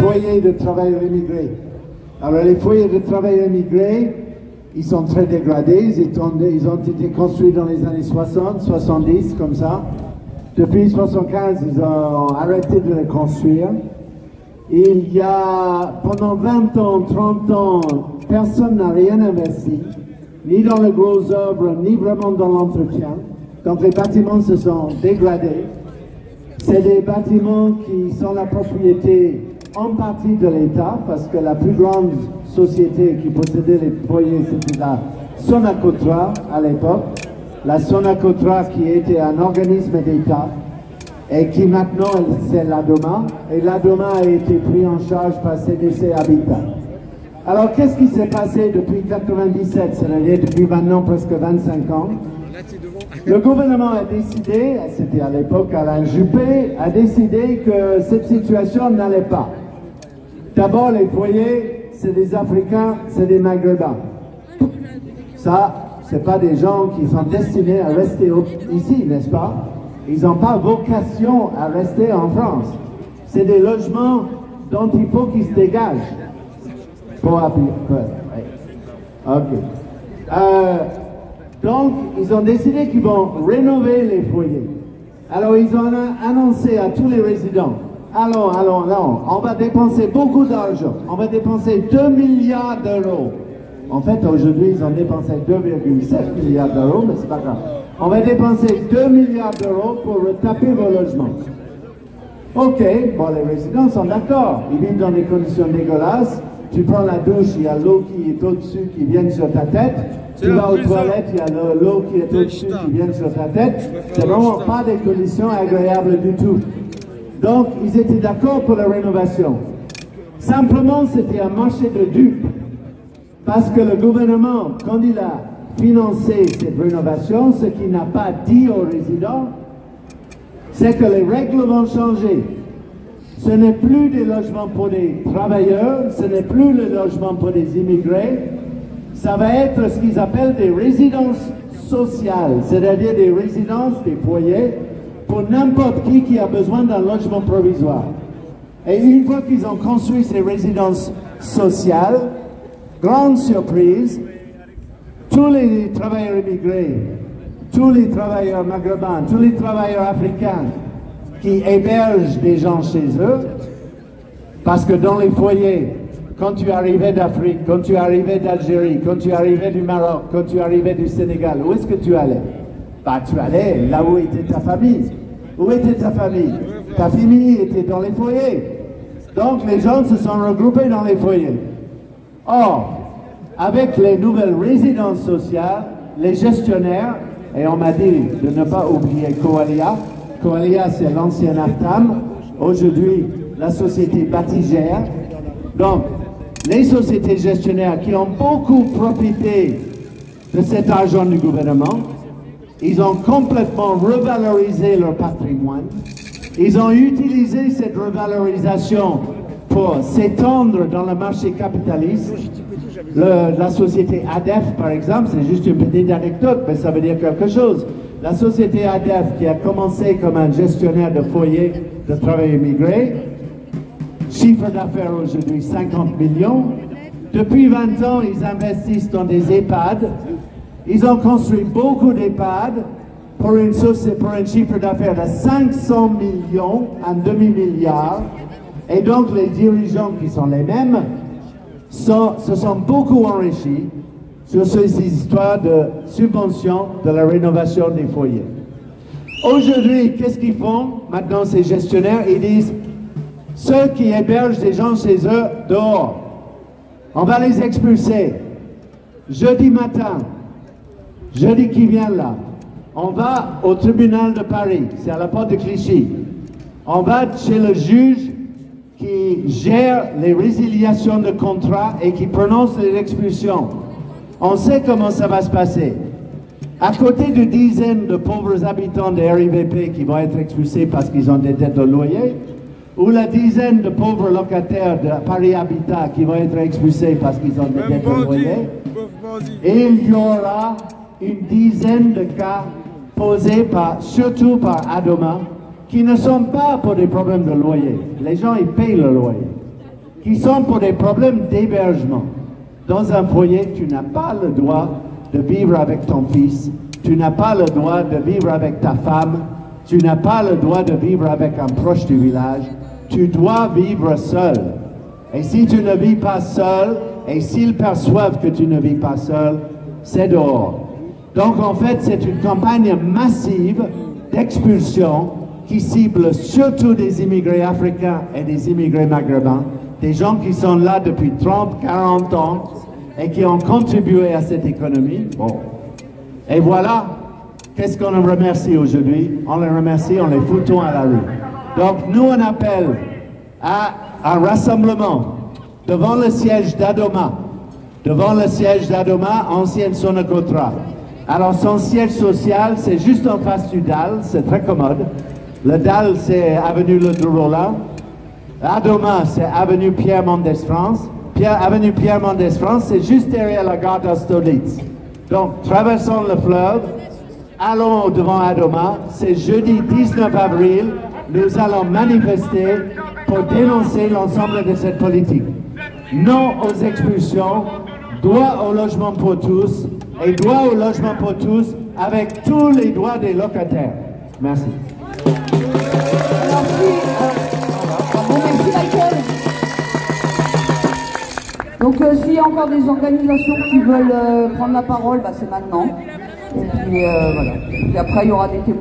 foyers de travailleurs immigrés. Alors les foyers de travailleurs immigrés, ils sont très dégradés, ils ont été construits dans les années 60, 70, comme ça. Depuis 75, ils ont arrêté de les construire. Il y a, pendant 20 ans, 30 ans, personne n'a rien investi, ni dans les grosses œuvres, ni vraiment dans l'entretien. Donc les bâtiments se sont dégradés. C'est des bâtiments qui sont la propriété en partie de l'État, parce que la plus grande société qui possédait les foyers, c'était la Sonacotra à l'époque. La Sonacotra qui était un organisme d'État et qui maintenant c'est l'ADOMA. Et l'ADOMA a été pris en charge par CDC Habitat. Alors qu'est-ce qui s'est passé depuis 1997, c'est-à-dire depuis maintenant presque 25 ans? Le gouvernement a décidé, c'était à l'époque Alain Juppé, a décidé que cette situation n'allait pas. D'abord, les foyers, c'est des Africains, c'est des Maghrébins. Ça, c'est pas des gens qui sont destinés à rester ici, n'est-ce pas? Ils n'ont pas vocation à rester en France. C'est des logements dont il faut qu'ils se dégagent. Pour appuyer. Ok. Donc, ils ont décidé qu'ils vont rénover les foyers. Alors, ils ont annoncé à tous les résidents, allons, on va dépenser beaucoup d'argent. On va dépenser 2 milliards d'euros. En fait, aujourd'hui, ils ont dépensé 2,7 milliards d'euros, mais c'est pas grave. On va dépenser 2 milliards d'euros pour retaper vos logements. Ok, bon, les résidents sont d'accord. Ils vivent dans des conditions dégueulasses. Tu prends la douche, il y a l'eau qui est au-dessus, qui vient sur ta tête. Tu vas aux toilettes, il y a l'eau qui est au-dessus, qui vient sur ta tête. C'est vraiment pas des conditions agréables du tout. Donc, ils étaient d'accord pour la rénovation. Simplement, c'était un marché de dupes. Parce que le gouvernement, quand il a financé cette rénovation, ce qu'il n'a pas dit aux résidents, c'est que les règles vont changer. Ce n'est plus des logements pour des travailleurs, ce n'est plus le logement pour des immigrés, ça va être ce qu'ils appellent des résidences sociales, c'est-à-dire des résidences, des foyers, pour n'importe qui a besoin d'un logement provisoire. Et une fois qu'ils ont construit ces résidences sociales, grande surprise, tous les travailleurs immigrés, tous les travailleurs maghrébins, tous les travailleurs africains qui hébergent des gens chez eux, parce que dans les foyers, quand tu arrivais d'Afrique, quand tu arrivais d'Algérie, quand tu arrivais du Maroc, quand tu arrivais du Sénégal, où est-ce que tu allais? Bah, tu allais là où était ta famille. Où était ta famille? Ta famille était dans les foyers. Donc les gens se sont regroupés dans les foyers. Or, avec les nouvelles résidences sociales, les gestionnaires, et on m'a dit de ne pas oublier Coalia. Coalia, c'est l'ancien Artam. Aujourd'hui, la société Batigère. Donc, les sociétés gestionnaires qui ont beaucoup profité de cet argent du gouvernement, ils ont complètement revalorisé leur patrimoine. Ils ont utilisé cette revalorisation pour s'étendre dans le marché capitaliste. La société ADEF, par exemple, c'est juste une petite anecdote, mais ça veut dire quelque chose. La société ADEF, qui a commencé comme un gestionnaire de foyer de travail immigré, chiffre d'affaires aujourd'hui 50 millions. Depuis 20 ans, ils investissent dans des EHPAD. Ils ont construit beaucoup d'EHPAD pour un chiffre d'affaires de 500 millions, un demi-milliard. Et donc, les dirigeants qui sont les mêmes se sont beaucoup enrichis sur ces histoires de subvention de la rénovation des foyers. Aujourd'hui, qu'est-ce qu'ils font? Maintenant, ces gestionnaires, ils disent ceux qui hébergent des gens chez eux, dehors, on va les expulser. Jeudi matin, jeudi qui vient là, on va au tribunal de Paris, c'est à la porte de Clichy. On va chez le juge qui gère les résiliations de contrats et qui prononce les expulsions. On sait comment ça va se passer. À côté de dizaines de pauvres habitants de RIVP qui vont être expulsés parce qu'ils ont des dettes de loyer, ou la dizaine de pauvres locataires de Paris Habitat qui vont être expulsés parce qu'ils ont des dettes de loyer, et il y aura une dizaine de cas posés surtout par ADOMA, qui ne sont pas pour des problèmes de loyer. Les gens, ils payent le loyer. qui sont pour des problèmes d'hébergement. Dans un foyer, tu n'as pas le droit de vivre avec ton fils, tu n'as pas le droit de vivre avec ta femme, tu n'as pas le droit de vivre avec un proche du village, tu dois vivre seul. Et si tu ne vis pas seul, et s'ils perçoivent que tu ne vis pas seul, c'est dehors. Donc en fait, c'est une campagne massive d'expulsion qui cible surtout des immigrés africains et des immigrés maghrébins, des gens qui sont là depuis 30, 40 ans et qui ont contribué à cette économie. Bon. Et voilà, qu'est-ce qu'on les remercie aujourd'hui? On les remercie, on les foutons à la rue. Donc nous, on appelle à un rassemblement devant le siège d'Adoma, ancienne Sonacotra. Alors son siège social, c'est juste en face du DAL, c'est très commode. Le DAL, c'est avenue Le Rollin. Adoma, c'est avenue Pierre Mendès France. Avenue Pierre Mendès France, c'est juste derrière la gare d'Austerlitz. Donc, traversons le fleuve, allons devant Adoma. C'est jeudi 19 avril. Nous allons manifester pour dénoncer l'ensemble de cette politique. Non aux expulsions, droit au logement pour tous, et droit au logement pour tous avec tous les droits des locataires. Merci. Merci Michael. Donc s'il y a encore des organisations qui veulent prendre la parole, bah, c'est maintenant. Et puis voilà. Et puis après il y aura des témoignages.